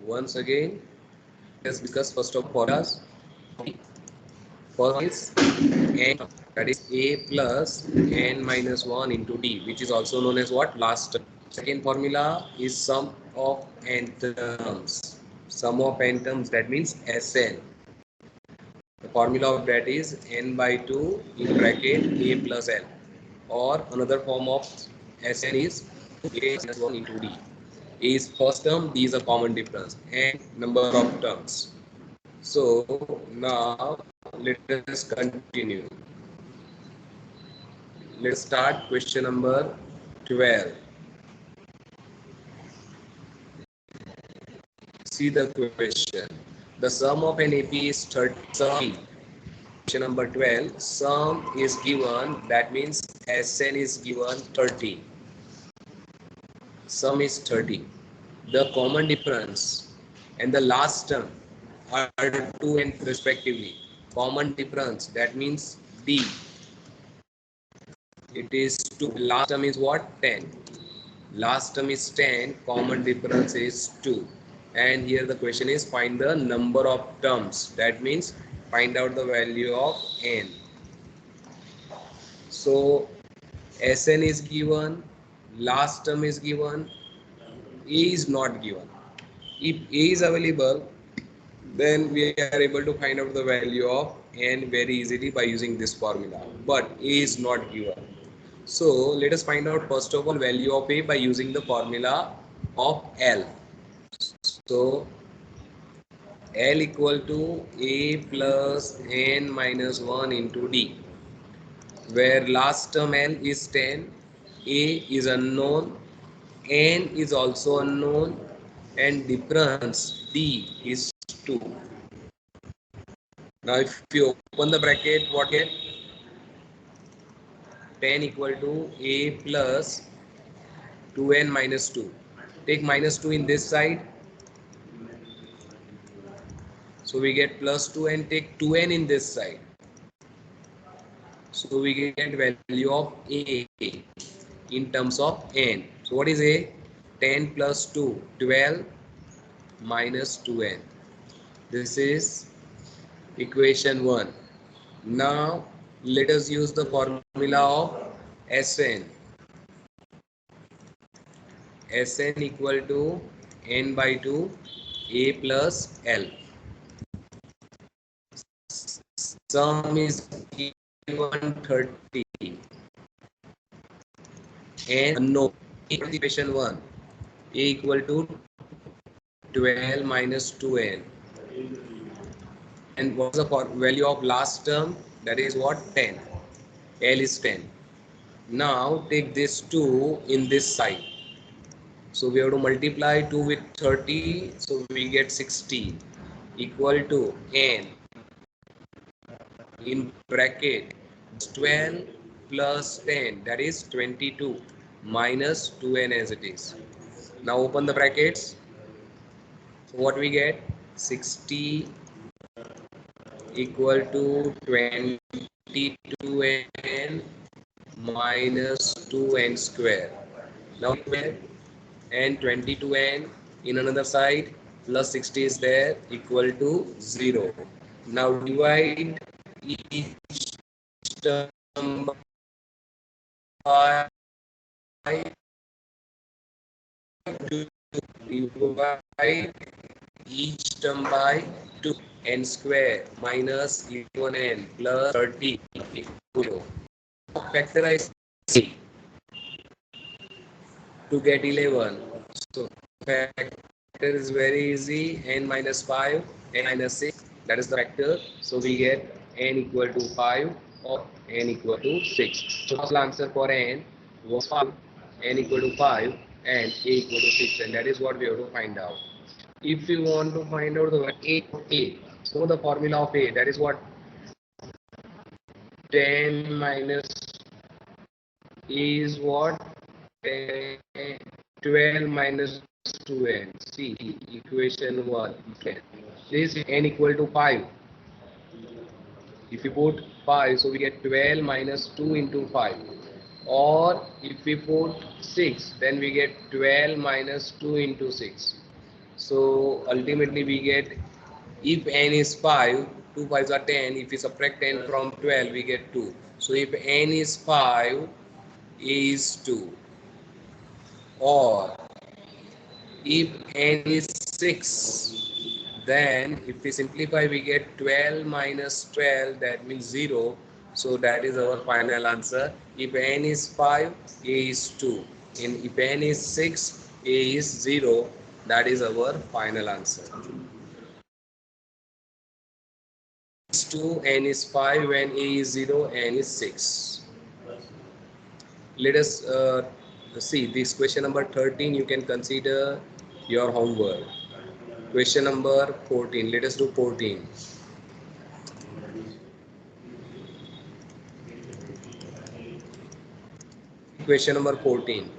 once again, let's discuss first of formulas. First is n, that is a plus n minus 1 into d, which is also known as what? Last term. Second formula is sum of n terms. Sum of n terms, that means Sn. The formula of that is n by 2 in bracket a plus l, or another form of Sn is a minus 1 into d. A is first term, d is a common difference, and number of terms. So now let us continue. Let's start question number 12. See the question. The sum of an AP is 30. Question number 12. Sum is given, that means Sn is given 30. Sum is 30. The common difference and the last term are 2 and respectively. Common difference, that means D. It is 2. Last term is what? 10. Last term is 10. Common difference is 2. And here the question is find the number of terms. That means find out the value of n. So Sn is given, last term is given, A is not given. If A is available, then we are able to find out the value of n very easily by using this formula. But A is not given. So let us find out first of all value of A by using the formula of L. So L equal to A plus n minus 1 into D, where last term L is 10, A is unknown, n is also unknown, and difference D is 2. Now if you open the bracket, what get? 10 equal to A plus 2n minus 2. Take minus 2 in this side. So we get plus 2 and take 2n in this side. So we get value of A in terms of n. So what is A? 10 plus 2, 12 minus 2n. This is equation 1. Now let us use the formula of Sn. Sn equal to n by 2 A plus L. Sum is given 30 and unknown. Equation 1. A equal to 12 minus 2n. And what's the value of last term? That is what? 10. L is 10. Now take this 2 in this side. So we have to multiply 2 with 30. So we get 16 equal to n in bracket 12 plus 10, that is 22 minus 2n as it is. Now open the brackets. So what we get? 60 equal to 22n minus 2n square. Now and 22n in another side plus 60 is there equal to 0. Now divide each term by 2. Divide each term by 2. N square minus 11n plus 30 equal. Factorize C to get 11. So factor is very easy. N minus 5, n minus 6, that is the factor. So we get n equal to 5 or n equal to 6. So the answer for n was 5, n equal to 5 and a equal to 6, and that is what we have to find out. If you want to find out the A, so the formula of A, that is what? 10 minus is what? 12 minus 2n. See equation 1. This is n equal to 5. If you put 5, so we get 12 minus 2 into 5. Or if we put 6, then we get 12 minus 2 into 6. So ultimately we get, if n is 5, 2 5s are 10. If we subtract 10 from 12, we get 2. So if n is 5, a is 2. Or if n is 6, then if we simplify, we get 12 minus 12, that means 0. So that is our final answer. If n is 5, a is 2. If n is 6, a is 0. That is our final answer. Is 2, n is 5, when a is 0, n is 6. Let us see this question number 13. You can consider your homework. Question number 14. Let us do 14. Question number 14.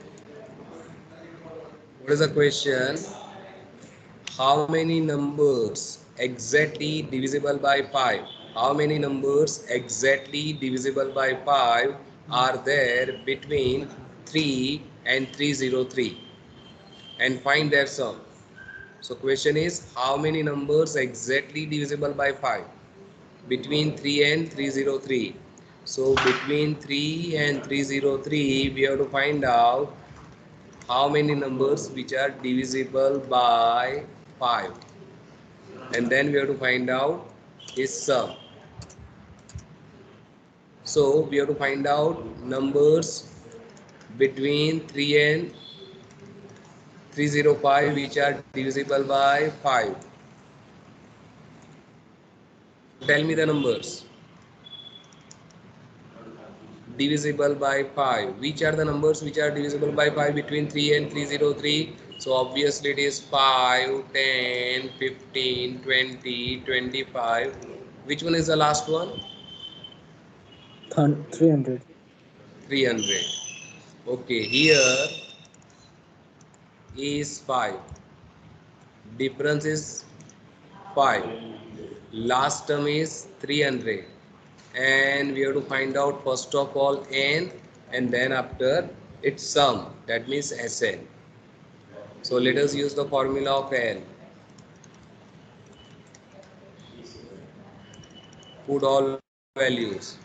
What is the question? How many numbers exactly divisible by 5? How many numbers exactly divisible by 5 are there between 3 and 303? And find their sum. So question is, how many numbers exactly divisible by 5? Between 3 and 303. So between 3 and 303, we have to find out how many numbers which are divisible by 5. And then we have to find out its sum. So we have to find out numbers between 3 and 305 which are divisible by 5. Tell me the numbers. Divisible by 5. Which are the numbers which are divisible by 5 between 3 and 303? So obviously it is 5, 10, 15, 20, 25. Which one is the last one? 300. 300. Okay, here is 5. Difference is 5. Last term is 300. And we have to find out first of all n, and then after its sum, that means Sn. So let us use the formula of n. Put all values.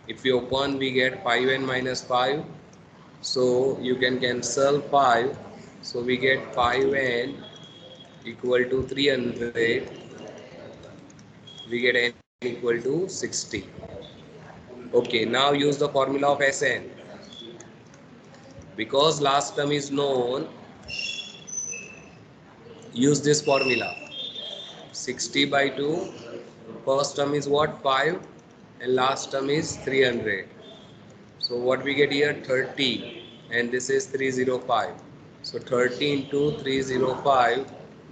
If we open, we get 5n minus 5. So you can cancel 5. So we get 5n equal to 300. We get n equal to 60. Okay, now use the formula of Sn. Because last term is known, use this formula. 60 by 2. First term is what? 5. And last term is 300. So what we get here? 30. And this is 305. So 30 into 305,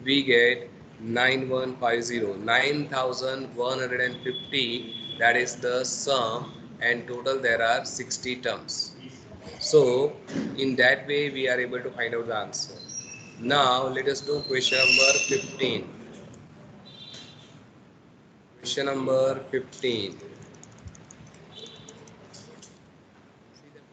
we get 9150. 9150. That is the sum. And total there are 60 terms. So in that way we are able to find out the answer. Now let us do question number 15. Question number 15.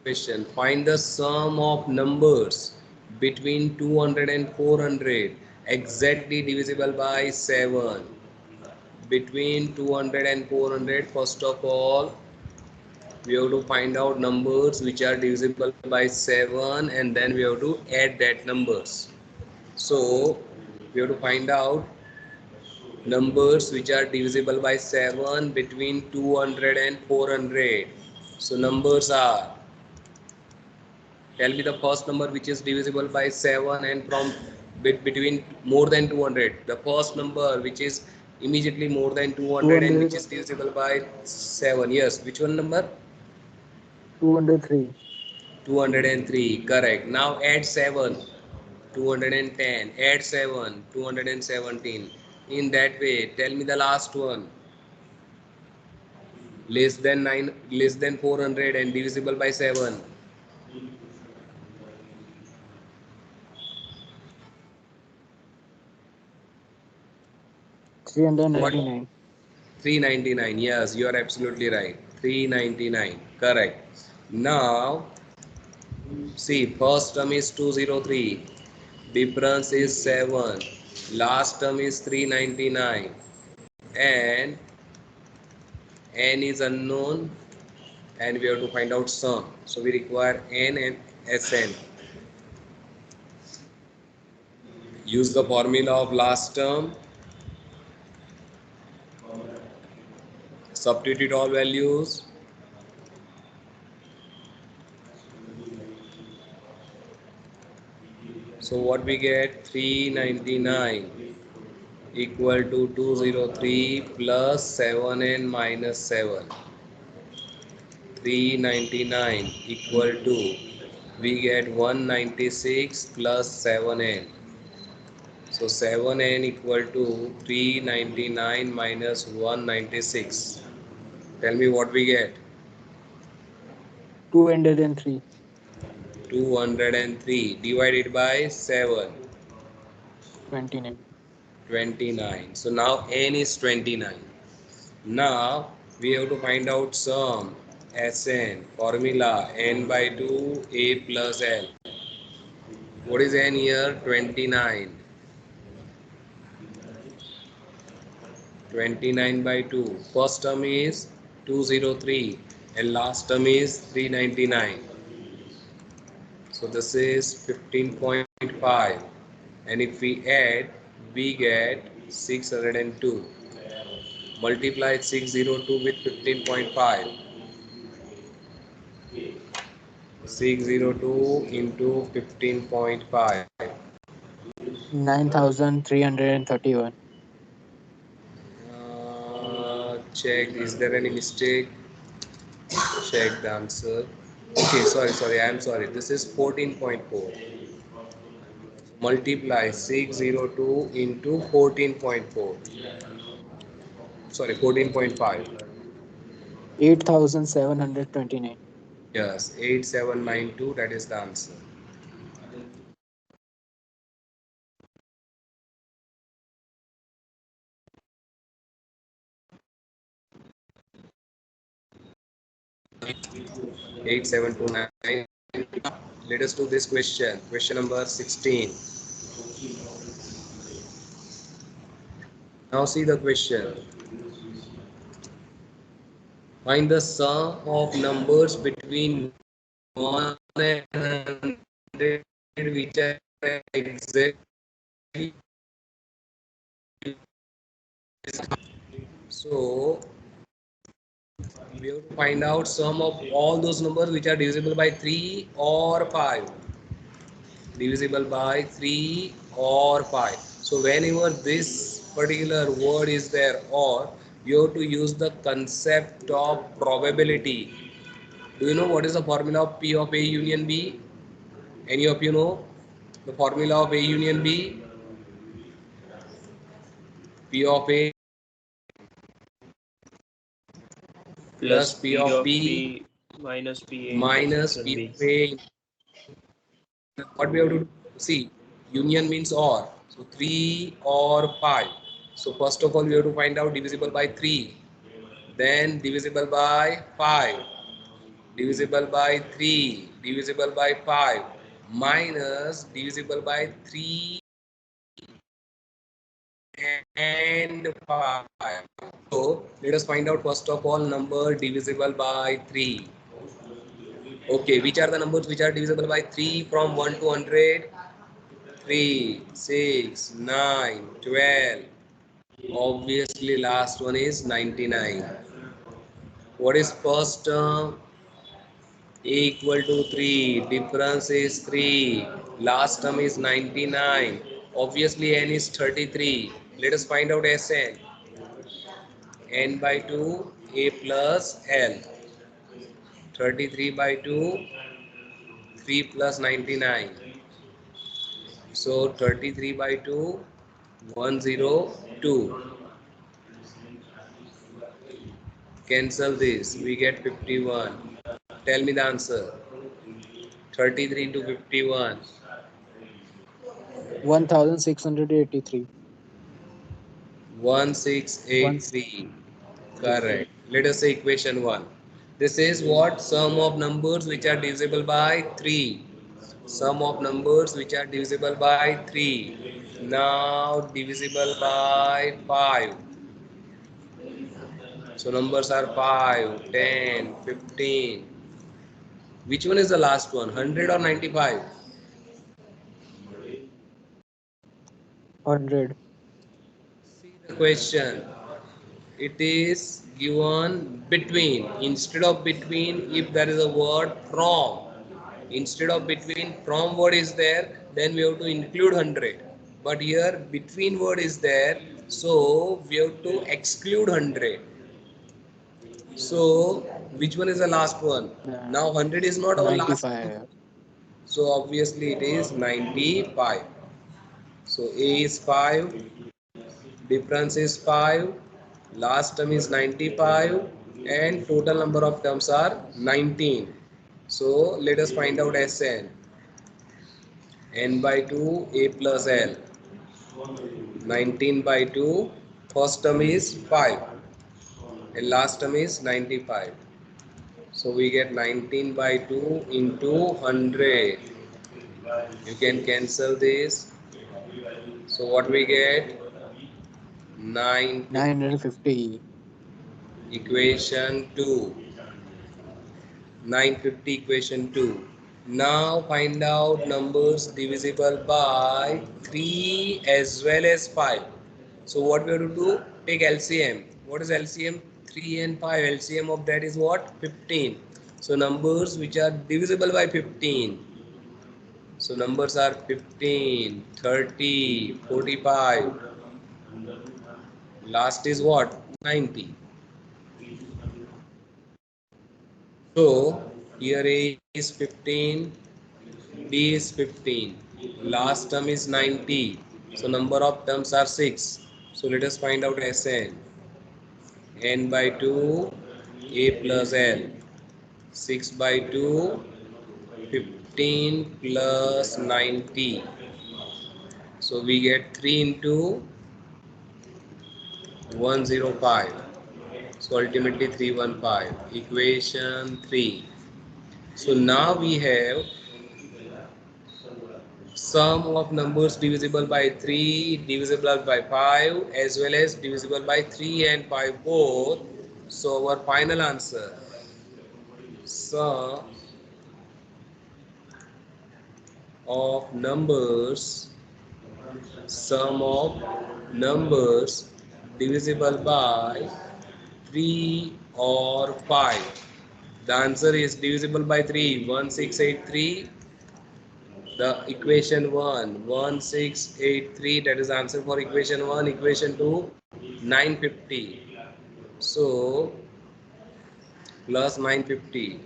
Question. Find the sum of numbers between 200 and 400 exactly divisible by 7. Between 200 and 400, first of all, we have to find out numbers which are divisible by 7, and then we have to add that numbers. So we have to find out numbers which are divisible by 7 between 200 and 400. So numbers are, tell me the first number which is divisible by 7 and from between more than 200. The first number which is immediately more than 200 and which 200. is divisible by 7. Yes, which one number? 203. 203. Correct. Now add 7. 210. Add 7. 217. In that way, tell me the last one. Less than 9, less than 400 and divisible by 7. 399. What? 399. Yes, you are absolutely right. 399. Correct. Now, see, first term is 203. Difference is 7. Last term is 399. And n is unknown and we have to find out sum. So we require n and Sn. Use the formula of last term. Substitute all values. So what we get? 399 equal to 203 plus 7n minus 7. 399 equal to, we get 196 plus 7n. So 7n equal to 399 minus 196. Tell me what we get. 203. 203 divided by 7. 29. 29. So now n is 29. Now we have to find out sum. Sn formula n by 2 a plus l. What is n here? 29. 29 by 2. First term is 203 and last term is 399. So this is 15.5 and if we add we get 602. Multiply 602 with 15.5. 602 into 15.5. 9331. Check, is there any mistake? Check the answer. Okay, sorry, I am sorry. This is 14.4. Multiply 602 into 14.4. Sorry, 14.5. 8729. Yes, 8792, that is the answer. Eight seven two nine. Let us do this question. Question number 16. Now see the question. Find the sum of numbers between 1 and 100 which are exactly. So we have to find out sum of all those numbers which are divisible by 3 or 5. Divisible by 3 or 5. So whenever this particular word is there, or you have to use the concept of probability. Do you know what is the formula of P of A union B? Any of you know the formula of A union B? P of A plus P of B minus PA minus P of A. What we have to do? See, union means or. So 3 or 5. So first of all, we have to find out divisible by 3. Then divisible by 5. Divisible by 3. Divisible by 5. Minus divisible by 3 and 5. So let us find out first of all number divisible by 3. Okay, which are the numbers which are divisible by 3 from 1 to 100? 3, 6, 9, 12. Obviously last one is 99. What is first term? A equal to 3. Difference is 3. Last term is 99. Obviously n is 33. Let us find out Sn. N by 2 A plus L. 33 by 2 3 plus 99. So 33 by 2 102. Cancel this. We get 51. Tell me the answer. 33 into 51. 1683. 1683. Correct. Let us say equation 1. This is what? Sum of numbers which are divisible by 3. Sum of numbers which are divisible by 3. Now divisible by 5. So numbers are 5, 10, 15. Which one is the last one? 100 or 95? 100. See the question. It is given between. Instead of between, if there is a word from. Instead of between, from word is there, then we have to include 100. But here between word is there, so we have to exclude 100. So which one is the last one? Now 100 is not our last one. 95. So obviously it is 95. So A is 5, difference is 5, last term is 95, and total number of terms are 19. So let us find out Sn. N by 2, A plus L. 19 by 2, first term is 5 and last term is 95. So we get 19 by 2 into 100. You can cancel this. So what we get? 950. 950. Equation 2. 950 equation 2. Now find out numbers divisible by 3 as well as 5. So what we have to do? Take LCM. What is LCM? 3 and 5. LCM of that is what? 15. So numbers which are divisible by 15. So numbers are 15, 30, 45. Last is what? 90. So here A is 15, B is 15. Last term is 90. So number of terms are 6. So let us find out Sn. N by 2, A plus L. 6 by 2, 15 plus 90. So we get 3 into 105. So ultimately 315. Equation 3. So now we have sum of numbers divisible by 3, divisible by 5, as well as divisible by 3 and 5 both. So our final answer, sum of numbers, sum of numbers divisible by 3 or 5. The answer is divisible by 3, 1683. The equation 1, 1683, that is answer for equation 1. Equation 2, 950. So plus 950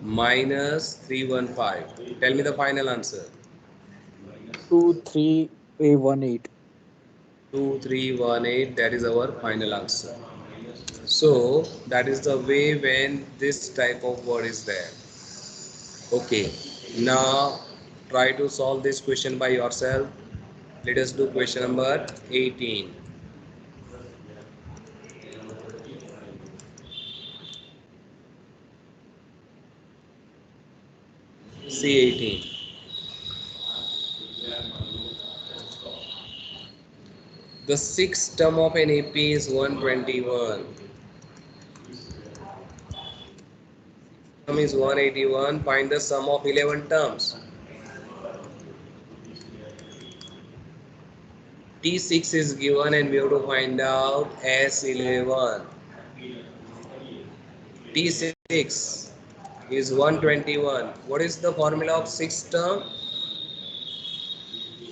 minus 315. Tell me the final answer. 23A18. 2318, that is our final answer. So that is the way when this type of word is there. Okay, now try to solve this question by yourself. Let us do question number 18. C18. The sixth term of an AP is 121. Term is 181. Find the sum of 11 terms. T6 is given and we have to find out S11. T6 is 121. What is the formula of sixth term?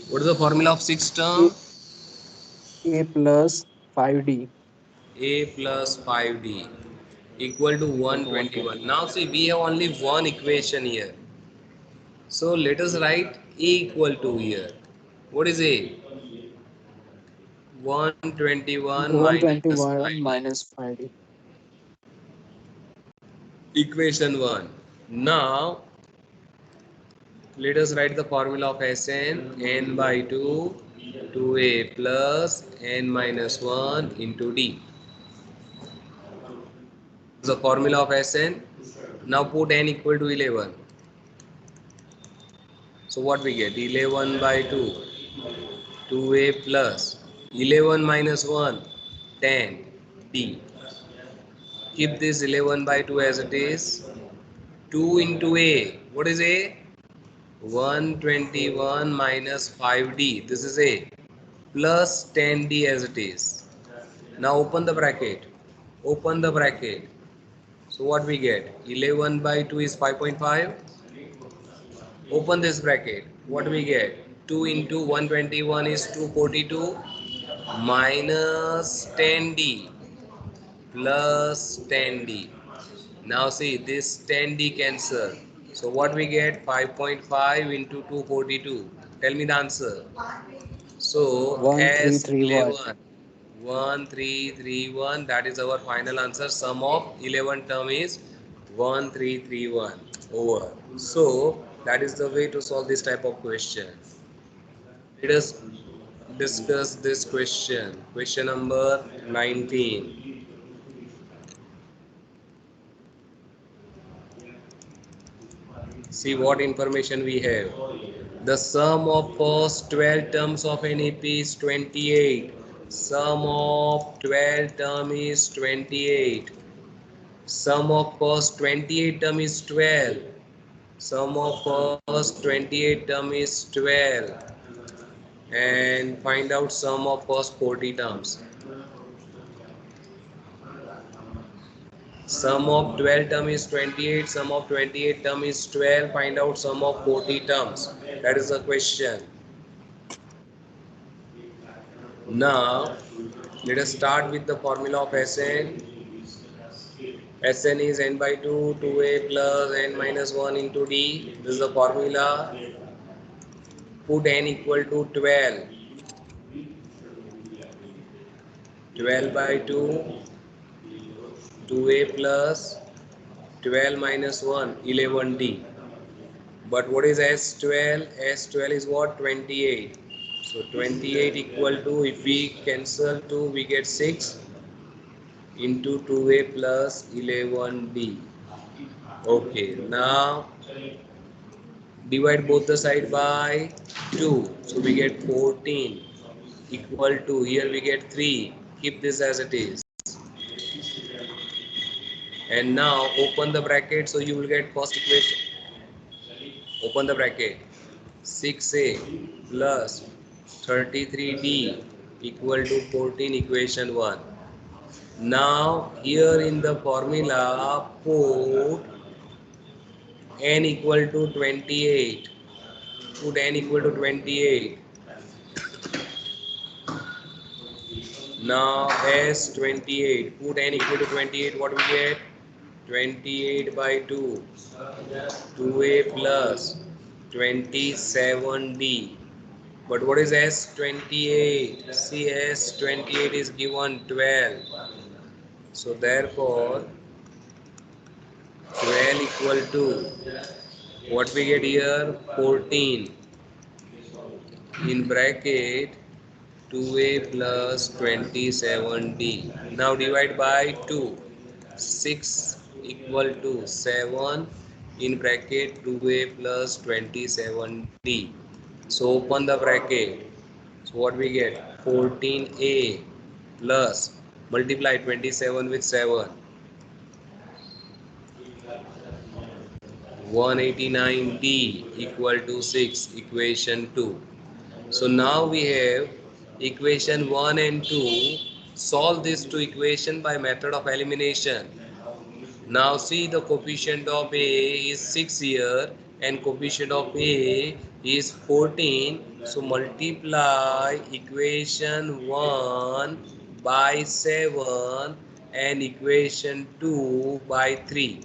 What is the formula of sixth term? A, A plus 5D A plus 5D equal to equal to 121. 121. Now see, we have only one equation here. So let us write A equal to here. What is A? 121 minus 121 5D. minus 5D. Equation 1. Now let us write the formula of Sn. N by 2, 2A plus n minus 1 into D. the formula of Sn. Now put n equal to 11. So what we get? 11 by 2, 2a plus 11 minus 1, 10 d. Keep this 11 by 2 as it is. 2 into a. What is a? 121 minus 5d. This is a. Plus 10d as it is. Now open the bracket. Open the bracket. So what we get? 11 by 2 is 5.5. Open this bracket. What do we get? 2 into 121 is 242 minus 10d plus 10d. Now see this 10d cancel. So what we get? 5.5 into 242. Tell me the answer. So S 1331. 11 1331, that is our final answer. Sum of 11 term is 1331 over. So that is the way to solve this type of question. Let us discuss this question. Question number 19. See what information we have. The sum of first 12 terms of an AP is 28. Sum of 12 term is 28. Sum of first 28 term is 12. Sum of first 28 term is 12. And find out sum of first 40 terms. Sum of 12 term is 28. Sum of 28 term is 12. Find out sum of 40 terms. That is the question. Now, let us start with the formula of Sn. Sn is n by 2, 2a plus n minus 1 into d. This is the formula. Put n equal to 12. 12 by 2, 2a plus 12 minus 1, 11d. But what is S12? S12 is what? 28. So 28 equal to, if we cancel 2, we get 6 into 2a plus 11d. Okay, now divide both the side by 2. So we get 14 equal to, here we get 3. Keep this as it is. And now open the bracket, so you will get first equation. Open the bracket. 6a plus 33d equal to 14, equation 1. Now here in the formula put n equal to 28. Put n equal to 28. Now S28. Put n equal to 28. What we get? 28 by 2. 2a plus 27d. But what is S28? See, S28 is given 12. So therefore 12 equal to, what we get here? 14 in bracket 2a plus 27d. Now divide by 2. 6 equal to 7 in bracket 2a plus 27d. So open the bracket. So what we get? 14a plus, multiply 27 with 7. 189d equal to 6, equation 2. So now we have equation 1 and 2. Solve this to equation by method of elimination. Now see, the coefficient of A is 6 here and coefficient of A is 14. So multiply equation 1 by 7 and equation 2 by 3.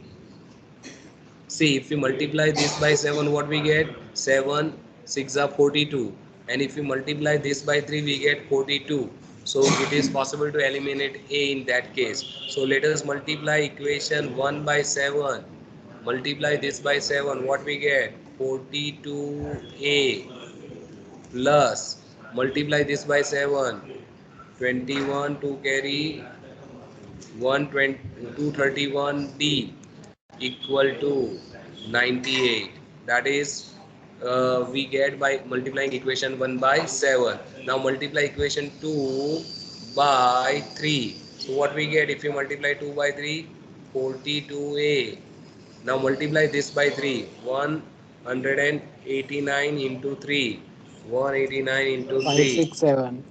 See, if we multiply this by 7, what we get? 7, 6 are 42. And if we multiply this by 3, we get 42. So it is possible to eliminate A in that case. So let us multiply equation 1 by 7. Multiply this by 7, what we get? 42A plus, multiply this by 7. 21 to carry 231D equal to 98. That is, we get by multiplying equation 1 by 7. Now multiply equation 2 by 3. So what we get if you multiply 2 by 3? 42A. Now multiply this by 3. 189 into 3. 189 into 3. 567.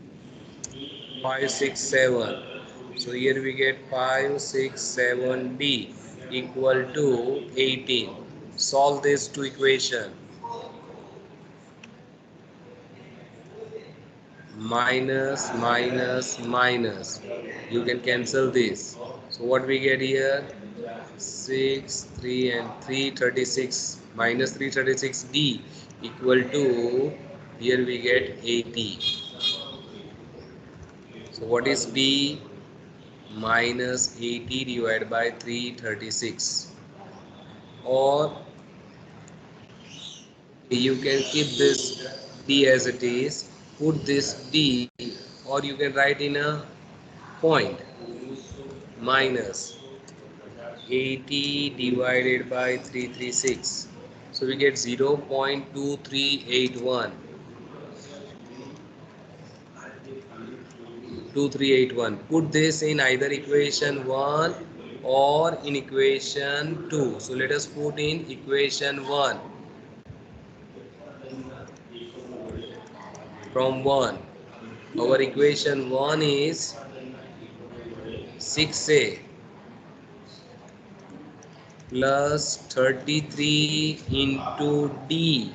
567. So here we get 567D equal to 18. Solve this two equation. Minus, minus, minus. You can cancel this. So what we get here? 6, 3 and 336 minus 336D equal to, here we get 80. So what is D? Minus 80 divided by 336, or you can keep this D as it is, put this D, or you can write in a point, minus 80 divided by 336, so we get 0.2381. 2381. Put this in either equation 1 or in equation 2. So let us put in equation 1 from 1. Our equation 1 is 6A plus 33 into D,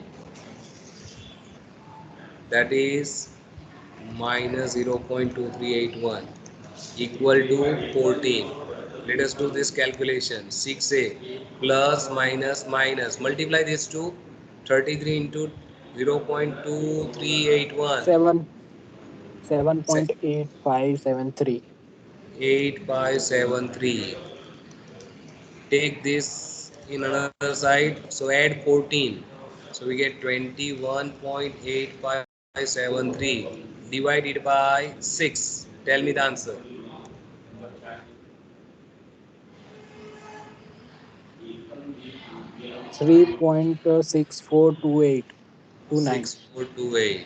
that is minus 0.2381 equal to 14. Let us do this calculation. 6A plus minus minus. Multiply this to 33 into 0.2381. 7. 7.8573. 8573. Take this in another side. So add 14. So we get 21.8573. Divide it by 6. Tell me the answer. 3.642829. 6428.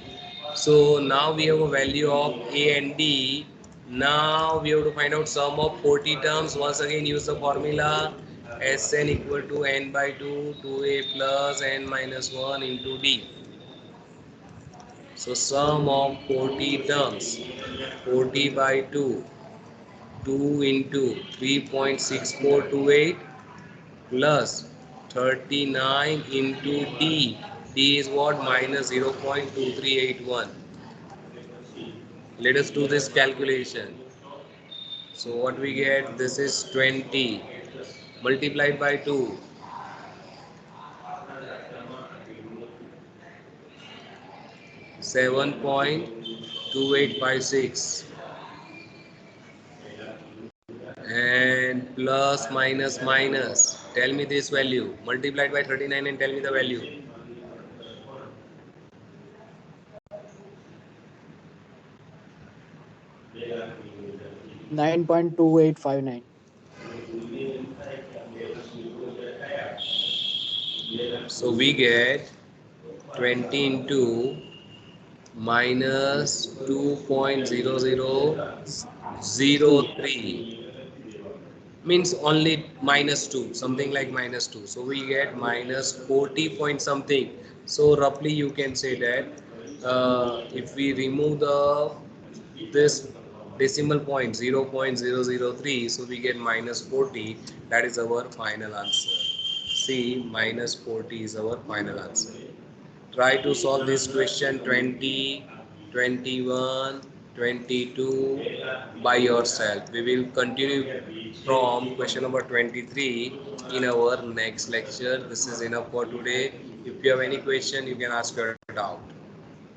So now we have a value of A and D. Now we have to find out sum of 40 terms. Once again use the formula Sn equal to n by 2, 2a plus n minus 1 into D. So sum of 40 terms, 40 by 2, 2 into 3.6428 plus 39 into D. D is what? Minus 0.2381. Let us do this calculation. So what we get? This is 20 multiplied by 2. 7.2856 and plus minus minus. Tell me this value. Multiplied by 39 and tell me the value. 9.2859. So we get 20 into minus 2.0003 means only minus 2, something like minus 2. So we get minus 40 point something. So roughly you can say that if we remove the this decimal point 0.003, so we get minus 40. That is our final answer. See, minus 40 is our final answer. Try to solve this question 20, 21, 22 by yourself. We will continue from question number 23 in our next lecture. This is enough for today. If you have any question, you can ask your doubt.